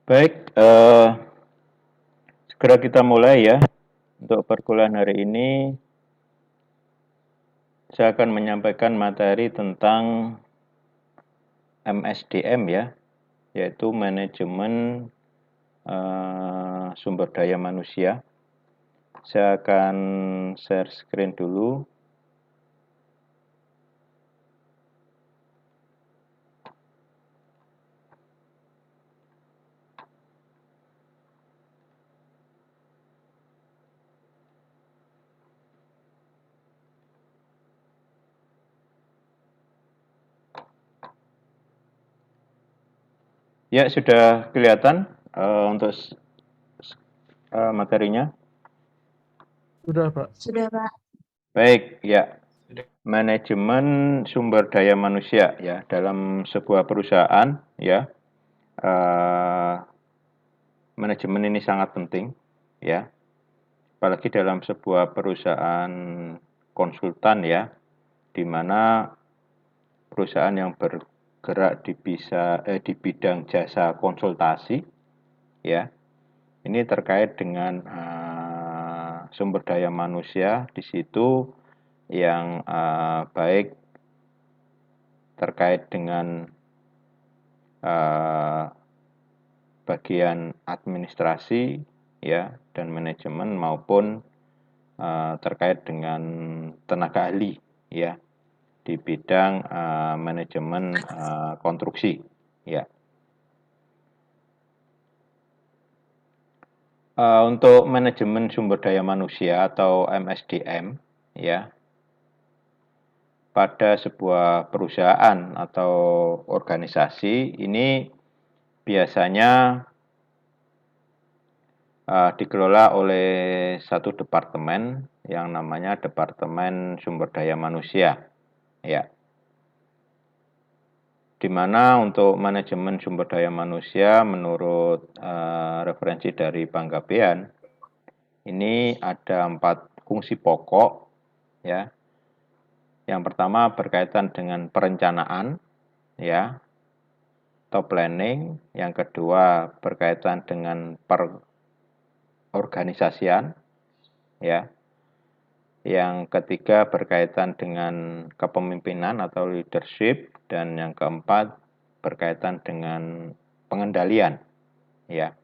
Baik, segera kita mulai ya. Untuk perkuliahan hari ini, saya akan menyampaikan materi tentang MSDM ya, yaitu manajemen sumber daya manusia. Saya akan share screen dulu. Ya, sudah kelihatan untuk materinya. Sudah, Pak. Sudah, Pak. Baik, ya. Manajemen sumber daya manusia ya dalam sebuah perusahaan ya. Manajemen ini sangat penting ya. Apalagi dalam sebuah perusahaan konsultan ya, di mana perusahaan yang bergerak di bidang jasa konsultasi ya. Ini terkait dengan sumber daya manusia di situ yang baik terkait dengan bagian administrasi ya dan manajemen maupun terkait dengan tenaga ahli ya di bidang manajemen konstruksi ya. Untuk manajemen sumber daya manusia atau MSDM ya, pada sebuah perusahaan atau organisasi ini biasanya dikelola oleh satu departemen yang namanya Departemen Sumber Daya Manusia ya. Di mana untuk manajemen sumber daya manusia menurut referensi dari Panggabean ini ada 4 fungsi pokok ya. Yang pertama berkaitan dengan perencanaan ya atau planning, yang kedua berkaitan dengan perorganisasian ya. Yang ketiga berkaitan dengan kepemimpinan atau leadership dan yang keempat berkaitan dengan pengendalian ya.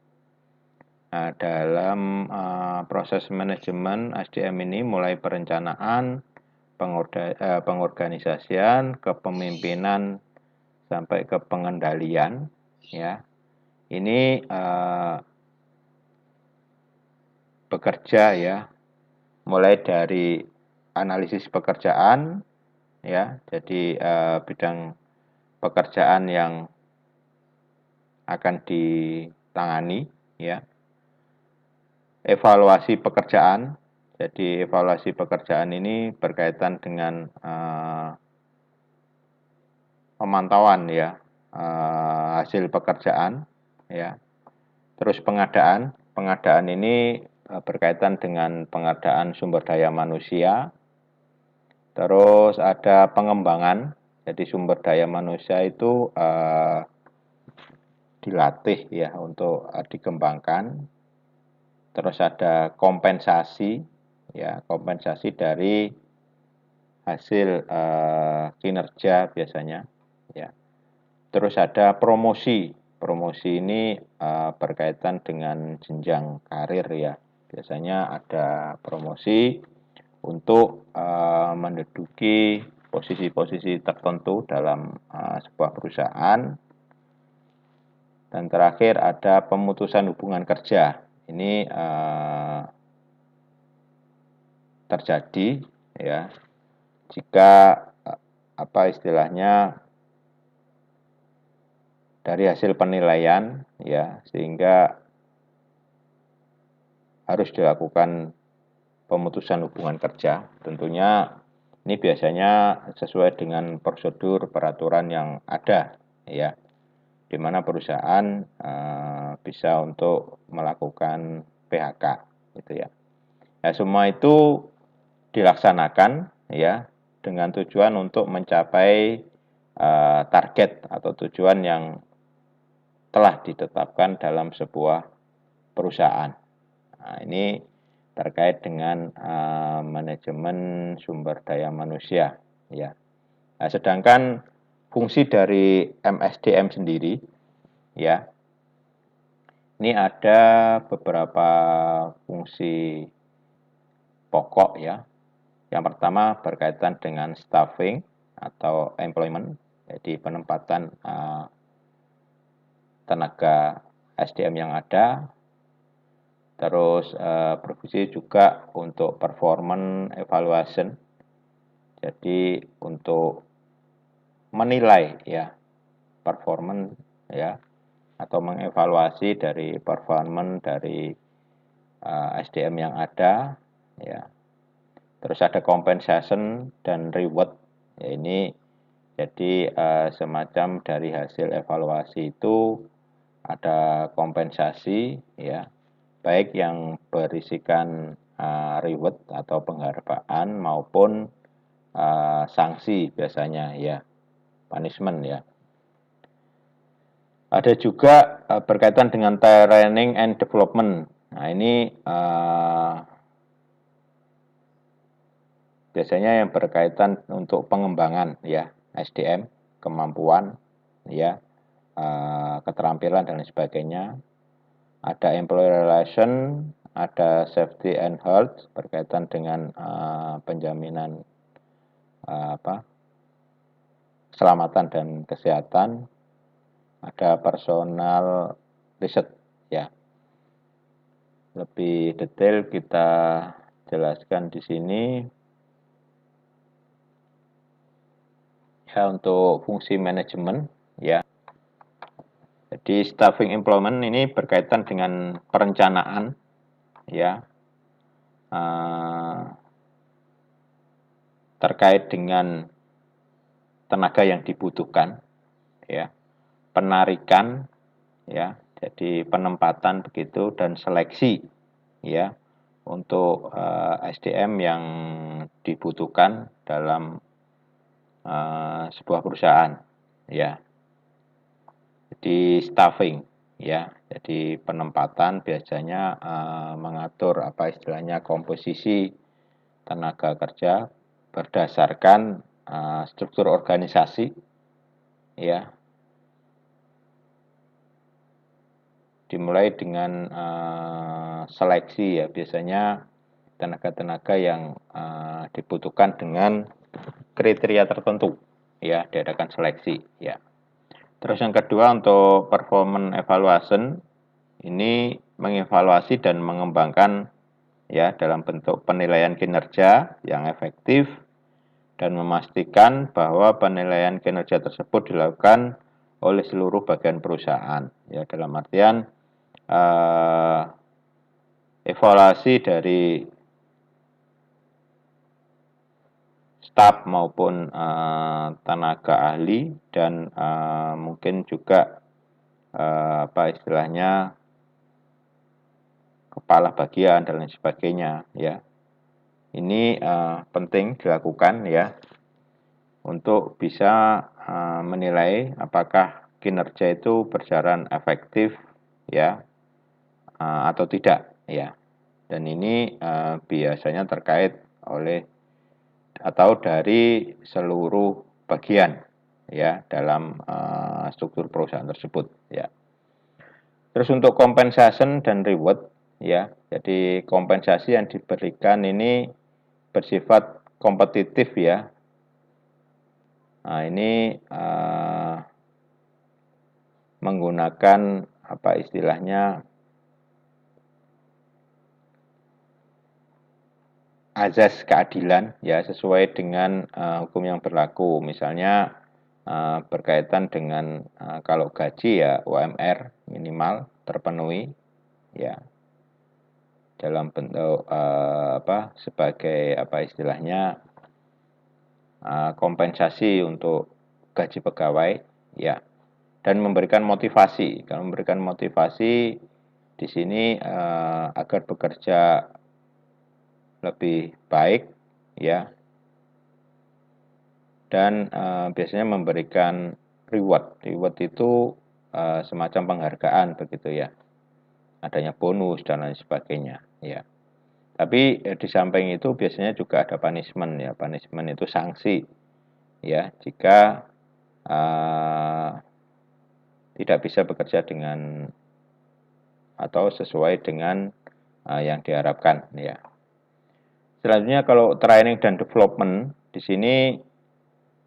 Nah, dalam proses manajemen SDM ini mulai perencanaan, pengorganisasian, kepemimpinan sampai ke pengendalian ya. Ini bekerja ya mulai dari analisis pekerjaan ya. Jadi bidang pekerjaan yang akan ditangani ya. Evaluasi pekerjaan. Jadi evaluasi pekerjaan ini berkaitan dengan pemantauan ya hasil pekerjaan ya. Terus pengadaan. Pengadaan ini berkaitan dengan pengadaan sumber daya manusia. Terus ada pengembangan. Jadi sumber daya manusia itu dilatih ya untuk dikembangkan. Terus ada kompensasi ya, kompensasi dari hasil kinerja biasanya ya. Terus ada promosi. Promosi ini berkaitan dengan jenjang karir ya. Biasanya ada promosi untuk menduduki posisi-posisi tertentu dalam sebuah perusahaan. Dan terakhir ada pemutusan hubungan kerja. Ini terjadi ya jika apa istilahnya dari hasil penilaian ya sehingga harus dilakukan pemutusan hubungan kerja. Tentunya ini biasanya sesuai dengan prosedur peraturan yang ada ya, di mana perusahaan bisa untuk melakukan PHK gitu ya. Nah, semua itu dilaksanakan ya dengan tujuan untuk mencapai target atau tujuan yang telah ditetapkan dalam sebuah perusahaan. Nah, ini terkait dengan manajemen sumber daya manusia, ya. Nah, sedangkan fungsi dari MSDM sendiri, ya, ini ada beberapa fungsi pokok, ya. Yang pertama berkaitan dengan staffing atau employment, jadi penempatan tenaga SDM yang ada. Terus berfungsi juga untuk performance evaluation, jadi untuk menilai, ya, performance, ya, atau mengevaluasi dari performance dari SDM yang ada, ya. Terus ada compensation dan reward, ya, ini jadi semacam dari hasil evaluasi itu ada kompensasi, ya, baik yang berisikan reward atau penghargaan maupun sanksi biasanya, ya, punishment, ya. Ada juga berkaitan dengan training and development. Nah, ini biasanya yang berkaitan untuk pengembangan, ya, SDM, kemampuan, ya, keterampilan dan lain sebagainya. Ada employee relation, ada safety and health berkaitan dengan penjaminan keselamatan dan kesehatan. Ada personal riset, ya. Lebih detail kita jelaskan di sini. Ya, untuk fungsi manajemen, ya. Jadi staffing employment ini berkaitan dengan perencanaan, ya, terkait dengan tenaga yang dibutuhkan, ya, penarikan, ya, jadi penempatan begitu, dan seleksi, ya, untuk SDM yang dibutuhkan dalam sebuah perusahaan, ya. Jadi staffing, ya, jadi penempatan biasanya mengatur apa istilahnya komposisi tenaga kerja berdasarkan struktur organisasi, ya. Dimulai dengan seleksi, ya, biasanya tenaga-tenaga yang dibutuhkan dengan kriteria tertentu, ya, diadakan seleksi, ya. Terus yang kedua untuk performance evaluation, ini mengevaluasi dan mengembangkan, ya, dalam bentuk penilaian kinerja yang efektif dan memastikan bahwa penilaian kinerja tersebut dilakukan oleh seluruh bagian perusahaan, ya, dalam artian evaluasi dari staf maupun tenaga ahli dan mungkin juga apa istilahnya kepala bagian dan lain sebagainya, ya. Ini penting dilakukan, ya, untuk bisa menilai apakah kinerja itu berjalan efektif, ya, atau tidak, ya. Dan ini biasanya terkait oleh atau dari seluruh bagian, ya, dalam struktur perusahaan tersebut, ya. Terus untuk compensation dan reward, ya, jadi kompensasi yang diberikan ini bersifat kompetitif, ya. Nah, ini menggunakan apa istilahnya azas keadilan, ya, sesuai dengan hukum yang berlaku. Misalnya berkaitan dengan kalau gaji, ya, UMR minimal terpenuhi, ya, dalam bentuk apa sebagai apa istilahnya kompensasi untuk gaji pegawai, ya, dan memberikan motivasi. Kalau memberikan motivasi di sini agar bekerja lebih baik, ya, dan biasanya memberikan reward. Reward itu semacam penghargaan begitu ya, adanya bonus dan lain sebagainya ya. Tapi di samping itu biasanya juga ada punishment ya. Punishment itu sanksi ya, jika tidak bisa bekerja dengan atau sesuai dengan yang diharapkan ya. Selanjutnya kalau training dan development di sini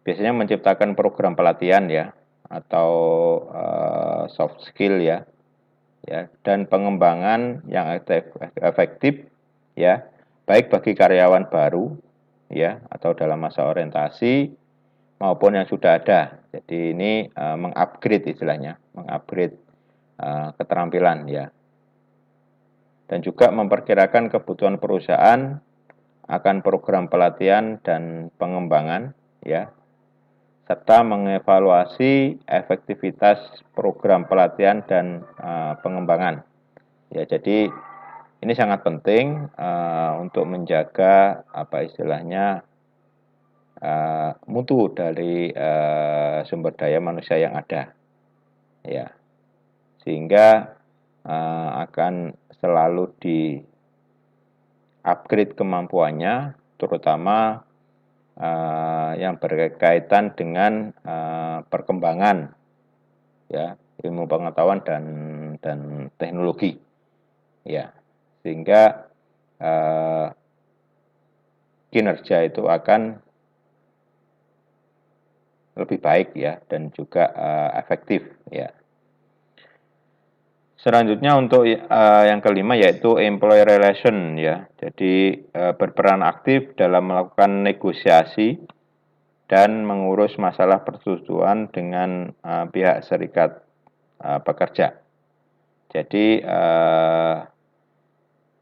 biasanya menciptakan program pelatihan ya, atau soft skill ya, dan pengembangan yang efektif ya, baik bagi karyawan baru ya, atau dalam masa orientasi maupun yang sudah ada. Jadi ini mengupgrade istilahnya, mengupgrade keterampilan ya, dan juga memperkirakan kebutuhan perusahaan akan program pelatihan dan pengembangan ya, serta mengevaluasi efektivitas program pelatihan dan pengembangan. Ya, jadi ini sangat penting untuk menjaga apa istilahnya mutu dari sumber daya manusia yang ada. Ya, sehingga akan selalu di-upgrade kemampuannya, terutama yang berkaitan dengan perkembangan ya, ilmu pengetahuan dan teknologi ya, sehingga kinerja itu akan lebih baik ya, dan juga efektif ya. Selanjutnya untuk yang kelima yaitu employee relation ya. Jadi berperan aktif dalam melakukan negosiasi dan mengurus masalah persetujuan dengan pihak serikat pekerja. Jadi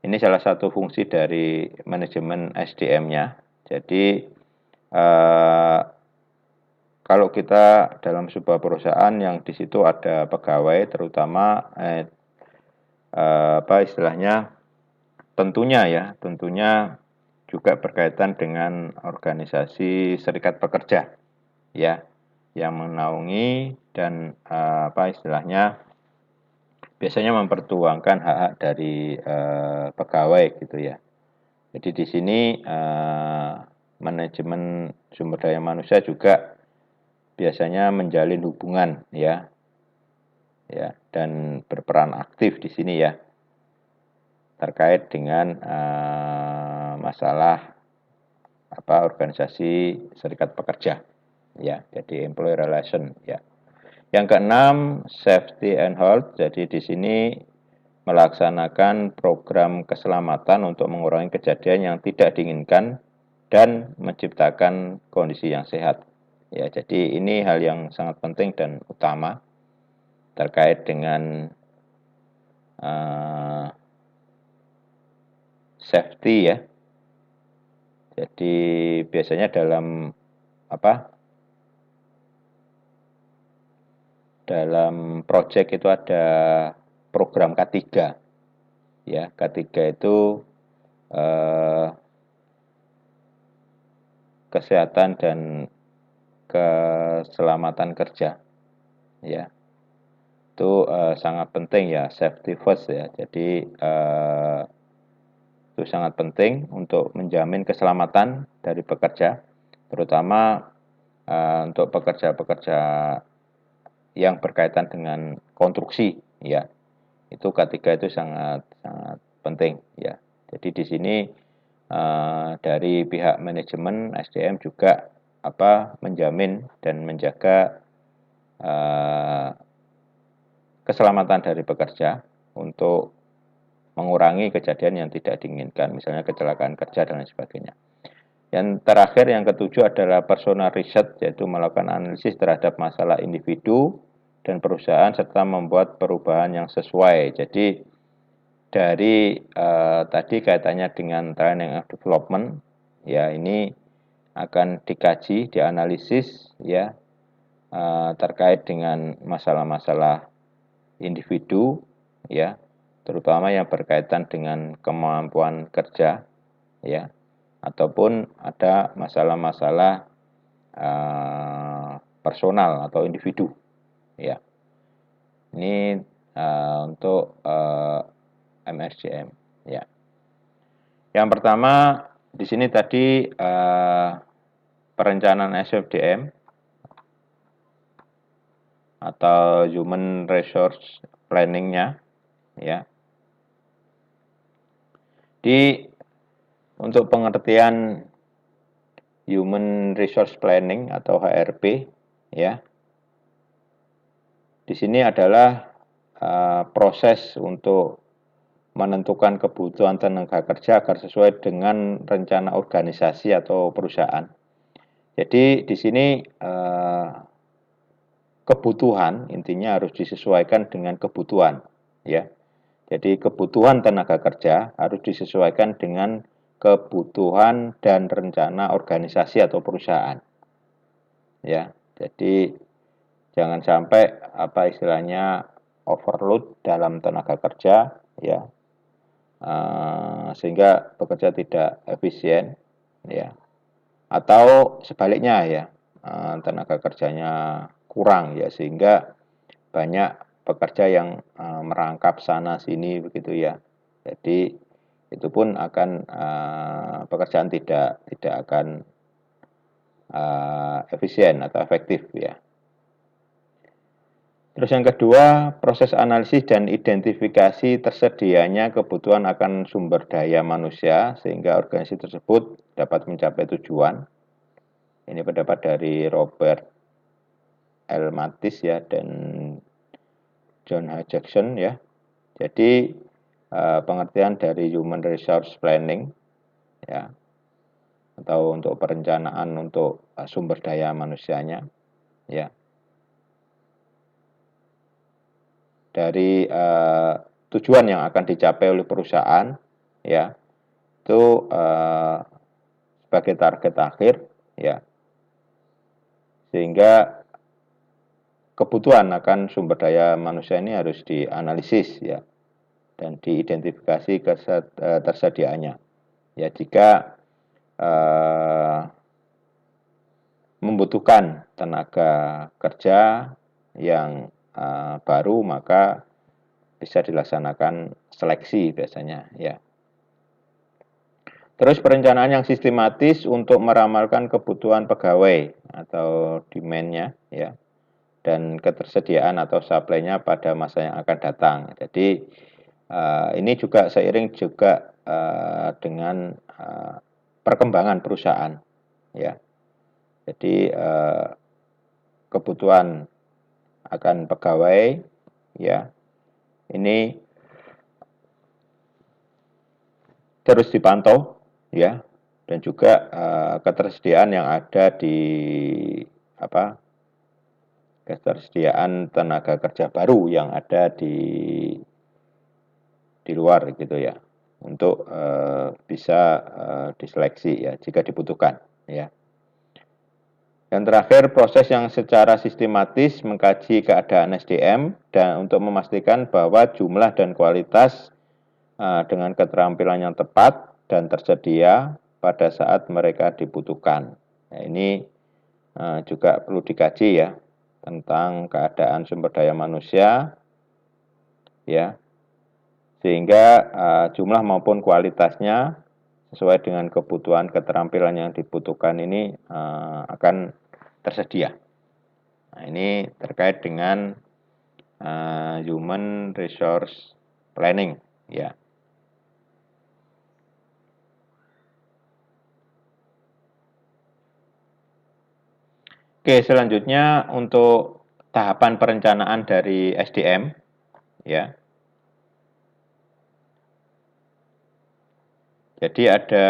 ini salah satu fungsi dari manajemen SDM-nya. Jadi kalau kita dalam sebuah perusahaan yang di situ ada pegawai, terutama apa istilahnya, tentunya juga berkaitan dengan organisasi serikat pekerja ya, yang menaungi dan apa istilahnya, biasanya memperjuangkan hak-hak dari pegawai gitu ya. Jadi di sini manajemen sumber daya manusia juga biasanya menjalin hubungan ya, dan berperan aktif di sini ya, terkait dengan masalah apa organisasi serikat pekerja ya. Jadi employee relation ya. Yang keenam, safety and health. Jadi di sini melaksanakan program keselamatan untuk mengurangi kejadian yang tidak diinginkan dan menciptakan kondisi yang sehat. Ya, jadi ini hal yang sangat penting dan utama terkait dengan safety ya. Jadi biasanya dalam apa? Dalam proyek itu ada program K3. Ya, K3 itu kesehatan dan keselamatan kerja. Ya. Itu sangat penting ya, safety first ya. Jadi itu sangat penting untuk menjamin keselamatan dari pekerja, terutama untuk pekerja-pekerja yang berkaitan dengan konstruksi ya. Itu K3 itu sangat penting ya. Jadi di sini dari pihak manajemen SDM juga apa menjamin dan menjaga keselamatan dari pekerja untuk mengurangi kejadian yang tidak diinginkan, misalnya kecelakaan kerja dan lain sebagainya. Yang terakhir, yang ketujuh adalah personal research, yaitu melakukan analisis terhadap masalah individu dan perusahaan serta membuat perubahan yang sesuai. Jadi dari tadi kaitannya dengan training and development, ya ini akan dikaji, dianalisis ya terkait dengan masalah-masalah individu ya, terutama yang berkaitan dengan kemampuan kerja ya, ataupun ada Ini untuk MSDM, ya. Yang pertama di sini tadi perencanaan SDM atau Human Resource Planning-nya, ya. Untuk pengertian Human Resource Planning atau HRP, ya. Di sini adalah proses untuk menentukan kebutuhan tenaga kerja agar sesuai dengan rencana organisasi atau perusahaan. Jadi di sini kebutuhan intinya harus disesuaikan dengan kebutuhan, ya. Jadi kebutuhan tenaga kerja harus disesuaikan dengan kebutuhan dan rencana organisasi atau perusahaan, ya. Jadi jangan sampai apa istilahnya overload dalam tenaga kerja, ya, sehingga bekerja tidak efisien, ya, atau sebaliknya, ya, tenaga kerjanya kurang, ya, sehingga banyak pekerja yang merangkap sana sini begitu, ya. Jadi itu pun akan pekerjaan tidak akan efisien atau efektif, ya. Terus yang kedua, proses analisis dan identifikasi tersedianya kebutuhan akan sumber daya manusia sehingga organisasi tersebut dapat mencapai tujuan. Ini pendapat dari Robert L. Mathis, ya, dan John H. Jackson, ya. Jadi pengertian dari Human Resource Planning, ya, atau untuk perencanaan untuk sumber daya manusianya, ya. Dari tujuan yang akan dicapai oleh perusahaan, ya, itu sebagai target akhir, ya, sehingga kebutuhan akan sumber daya manusia ini harus dianalisis, ya, dan diidentifikasi tersediaannya, ya. Jika membutuhkan tenaga kerja yang baru, maka bisa dilaksanakan seleksi biasanya, ya. Terus perencanaan yang sistematis untuk meramalkan kebutuhan pegawai atau demand-nya, ya, dan ketersediaan atau supply-nya pada masa yang akan datang. Jadi ini juga seiring juga dengan perkembangan perusahaan, ya. Jadi kebutuhan akan pegawai, ya, ini terus dipantau, ya, dan juga ketersediaan yang ada di ketersediaan tenaga kerja baru yang ada di luar gitu, ya, untuk bisa diseleksi, ya, jika dibutuhkan, ya. Yang terakhir, proses yang secara sistematis mengkaji keadaan SDM dan untuk memastikan bahwa jumlah dan kualitas dengan keterampilan yang tepat dan tersedia pada saat mereka dibutuhkan. Nah, ini juga perlu dikaji, ya, tentang keadaan sumber daya manusia, ya, sehingga jumlah maupun kualitasnya sesuai dengan kebutuhan keterampilan yang dibutuhkan ini akan tersedia. Nah, ini terkait dengan Human Resource Planning, ya. Oke, selanjutnya untuk tahapan perencanaan dari SDM, ya. Jadi ada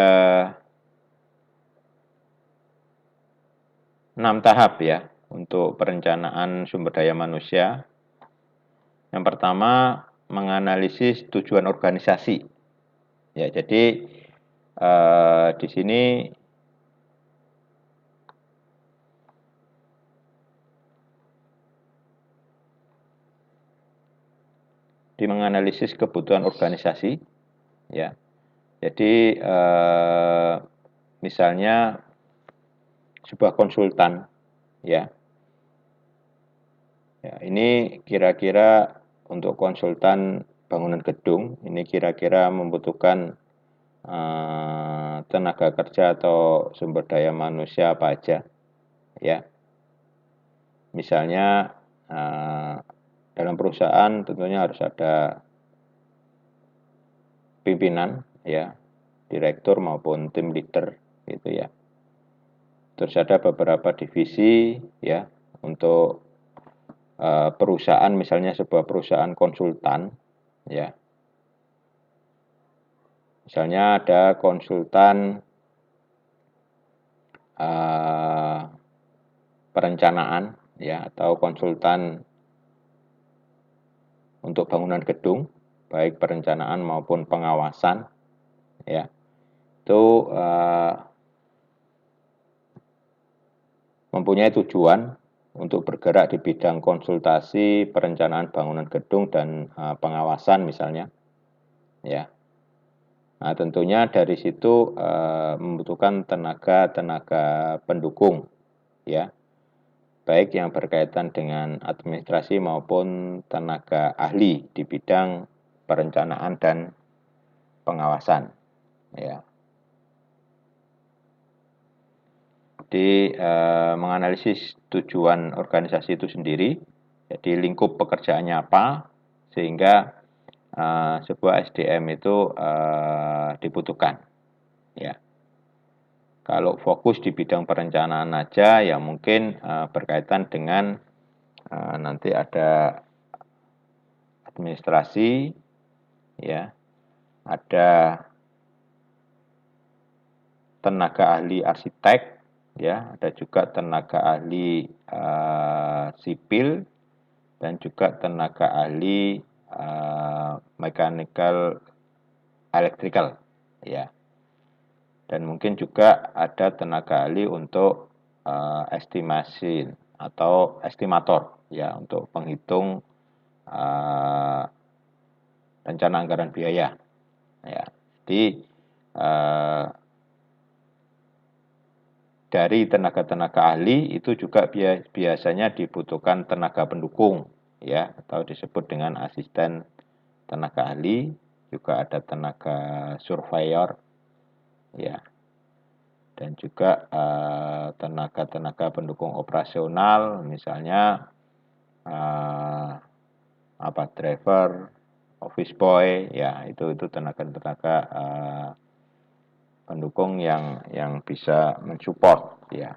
6 tahap, ya, untuk perencanaan sumber daya manusia. Yang pertama, menganalisis tujuan organisasi. Ya, jadi di sini menganalisis kebutuhan organisasi, ya. Jadi misalnya sebuah konsultan, ya. Ya, ini kira-kira untuk konsultan bangunan gedung, ini kira-kira membutuhkan tenaga kerja atau sumber daya manusia apa aja, ya. Misalnya dalam perusahaan tentunya harus ada pimpinan, ya, direktur maupun tim leader, gitu ya. Terus ada beberapa divisi, ya, untuk perusahaan, misalnya sebuah perusahaan konsultan, ya. Misalnya ada konsultan perencanaan, ya, atau konsultan untuk bangunan gedung, baik perencanaan maupun pengawasan, ya. Itu mempunyai tujuan untuk bergerak di bidang konsultasi perencanaan bangunan gedung dan pengawasan misalnya, ya. Nah, tentunya dari situ membutuhkan tenaga pendukung, ya, baik yang berkaitan dengan administrasi maupun tenaga ahli di bidang perencanaan dan pengawasan, ya. Jadi menganalisis tujuan organisasi itu sendiri, jadi lingkup pekerjaannya apa, sehingga sebuah SDM itu dibutuhkan, ya. Kalau fokus di bidang perencanaan aja, ya mungkin berkaitan dengan nanti ada administrasi, ya, ada tenaga ahli arsitek, ya, ada juga tenaga ahli sipil, dan juga tenaga ahli mechanical electrical, ya. Dan mungkin juga ada tenaga ahli untuk estimasi atau estimator, ya, untuk penghitung rencana anggaran biaya, ya. Jadi dari tenaga-tenaga ahli itu juga biasanya dibutuhkan tenaga pendukung, ya, atau disebut dengan asisten tenaga ahli, juga ada tenaga surveyor, ya, dan juga tenaga-tenaga pendukung operasional, misalnya driver, office boy, ya, itu tenaga-tenaga pendukung yang bisa mensupport, ya.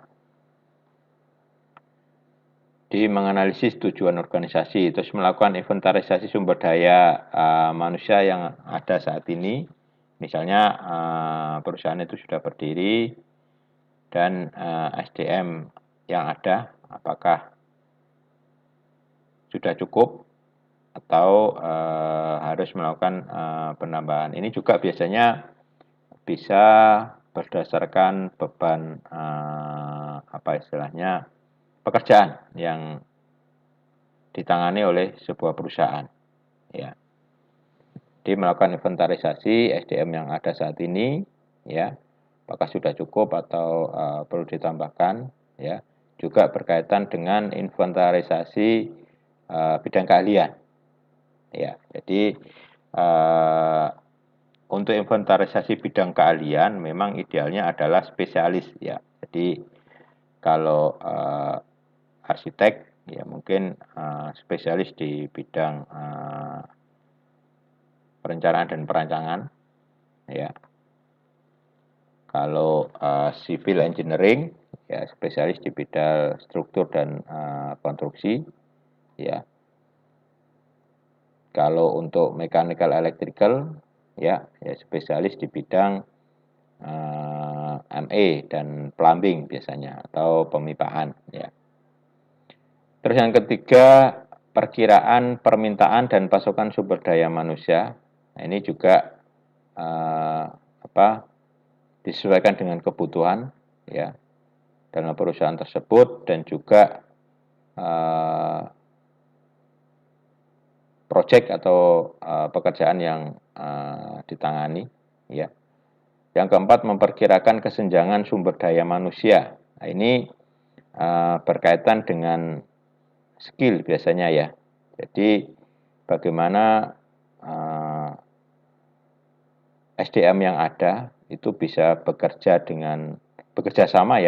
Di menganalisis tujuan organisasi, terus melakukan inventarisasi sumber daya manusia yang ada saat ini. Misalnya perusahaan itu sudah berdiri dan SDM yang ada apakah sudah cukup atau harus melakukan penambahan. Ini juga biasanya bisa berdasarkan beban pekerjaan yang ditangani oleh sebuah perusahaan, ya. Jadi melakukan inventarisasi SDM yang ada saat ini, ya, apakah sudah cukup atau perlu ditambahkan, ya. Juga berkaitan dengan inventarisasi bidang keahlian, ya. Jadi untuk inventarisasi bidang keahlian memang idealnya adalah spesialis, ya. Jadi kalau arsitek, ya mungkin spesialis di bidang perencanaan dan perancangan, ya. Kalau civil engineering, ya spesialis di bidang struktur dan konstruksi, ya. Kalau untuk mechanical electrical, ya spesialis di bidang ME dan plumbing biasanya, atau pemipahan, ya. Terus yang ketiga, perkiraan permintaan dan pasokan sumber daya manusia. Nah, ini juga disesuaikan dengan kebutuhan, ya, dalam perusahaan tersebut, dan juga proyek atau pekerjaan yang ditangani, ya. Yang keempat, memperkirakan kesenjangan sumber daya manusia. Nah, ini berkaitan dengan skill biasanya, ya. Jadi bagaimana SDM yang ada itu bisa bekerja sama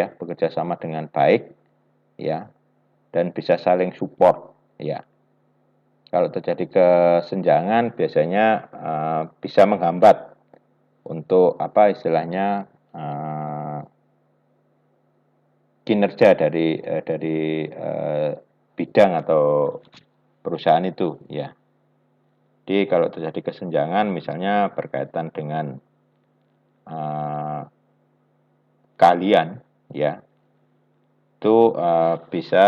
dengan baik, ya, dan bisa saling support, ya. Kalau terjadi kesenjangan biasanya bisa menghambat untuk istilahnya kinerja dari bidang atau perusahaan itu, ya. Jadi kalau terjadi kesenjangan misalnya berkaitan dengan keahlian, ya, itu bisa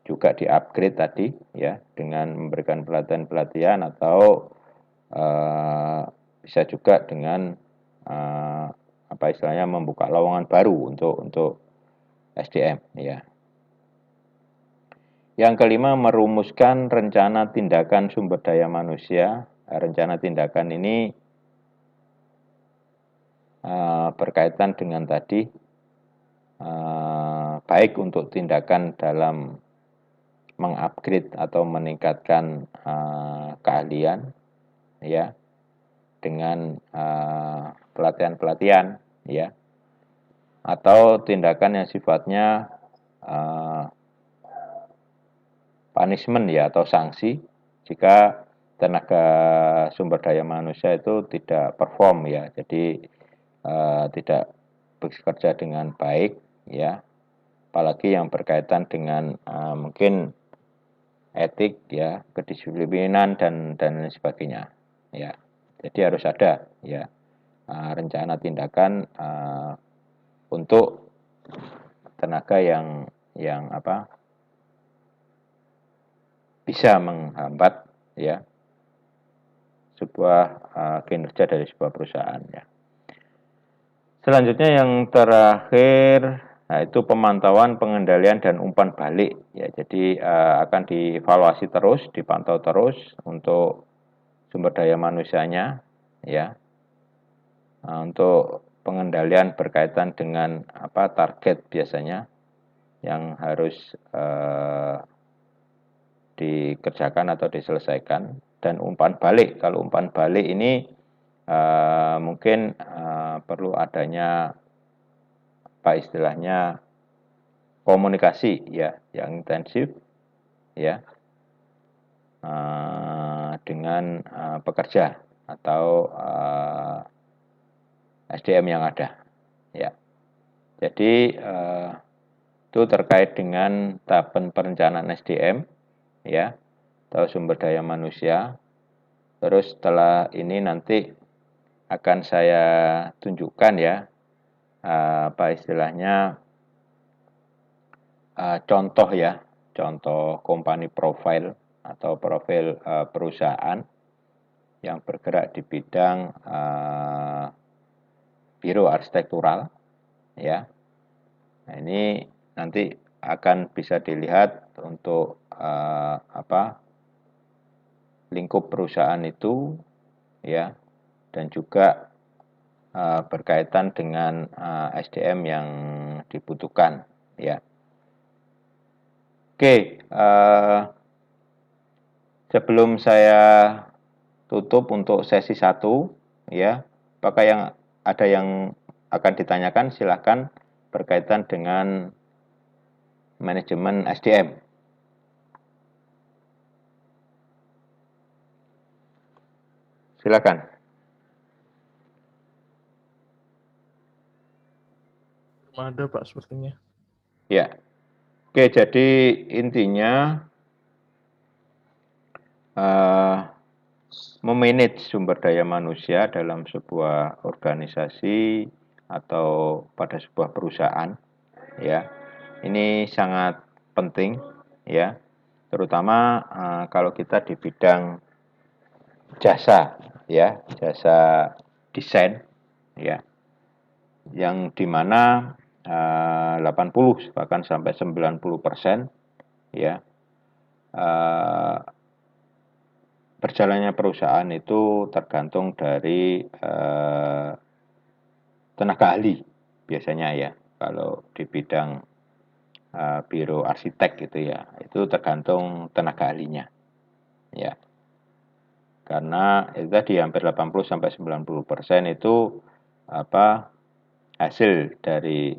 juga di-upgrade tadi, ya, dengan memberikan pelatihan-pelatihan atau bisa juga dengan istilahnya membuka lowongan baru untuk SDM, ya. Yang kelima, merumuskan rencana tindakan sumber daya manusia. Rencana tindakan ini berkaitan dengan tadi, baik untuk tindakan dalam mengupgrade atau meningkatkan keahlian, ya, dengan pelatihan-pelatihan, ya, atau tindakan yang sifatnya punishment, ya, atau sanksi jika tenaga sumber daya manusia itu tidak perform, ya, jadi tidak bekerja dengan baik, ya, apalagi yang berkaitan dengan mungkin etik, ya, kedisiplinan dan lain sebagainya, ya. Jadi harus ada, ya, rencana tindakan untuk tenaga yang bisa menghambat, ya, sebuah kinerja dari sebuah perusahaan, ya. Selanjutnya yang terakhir, itu pemantauan, pengendalian dan umpan balik, ya. Jadi akan dievaluasi terus, dipantau terus untuk sumber daya manusianya, ya. Untuk pengendalian berkaitan dengan target biasanya yang harus dikerjakan atau diselesaikan, dan umpan balik. Kalau umpan balik ini mungkin perlu adanya istilahnya komunikasi, ya, yang intensif, ya, dengan pekerja atau SDM yang ada, ya. Jadi itu terkait dengan tahapan perencanaan SDM, ya, atau sumber daya manusia. Terus setelah ini nanti akan saya tunjukkan, ya, istilahnya contoh, ya, contoh company profile atau profil perusahaan yang bergerak di bidang biro arsitektural, ya. Nah, ini nanti akan bisa dilihat untuk lingkup perusahaan itu, ya, dan juga berkaitan dengan SDM yang dibutuhkan, ya. Oke, sebelum saya tutup untuk sesi 1, ya, apakah ada yang akan ditanyakan, silahkan, berkaitan dengan manajemen SDM. Silakan. Belum ada, Pak, sepertinya. Ya. Oke, jadi intinya memanage sumber daya manusia dalam sebuah organisasi atau pada sebuah perusahaan, ya, ini sangat penting, ya, terutama kalau kita di bidang jasa, ya, jasa desain, ya, yang dimana 80 bahkan sampai 90%, ya, berjalannya perusahaan itu tergantung dari tenaga ahli biasanya, ya. Kalau di bidang biro arsitek gitu, ya, itu tergantung tenaga ahlinya, ya. Karena itu tadi hampir 80-90% itu hasil dari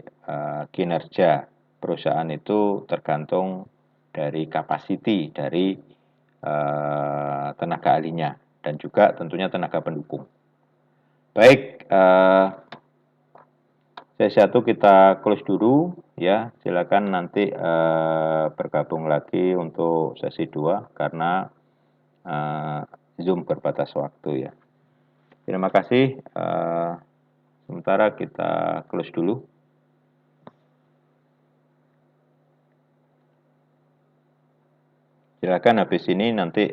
kinerja perusahaan itu tergantung dari capacity dari tenaga ahlinya dan juga tentunya tenaga pendukung. Baik, sesi 1 kita close dulu ya. Silakan nanti bergabung lagi untuk sesi 2 karena Zoom berbatas waktu ya. Terima kasih. Sementara kita close dulu. Silakan habis ini nanti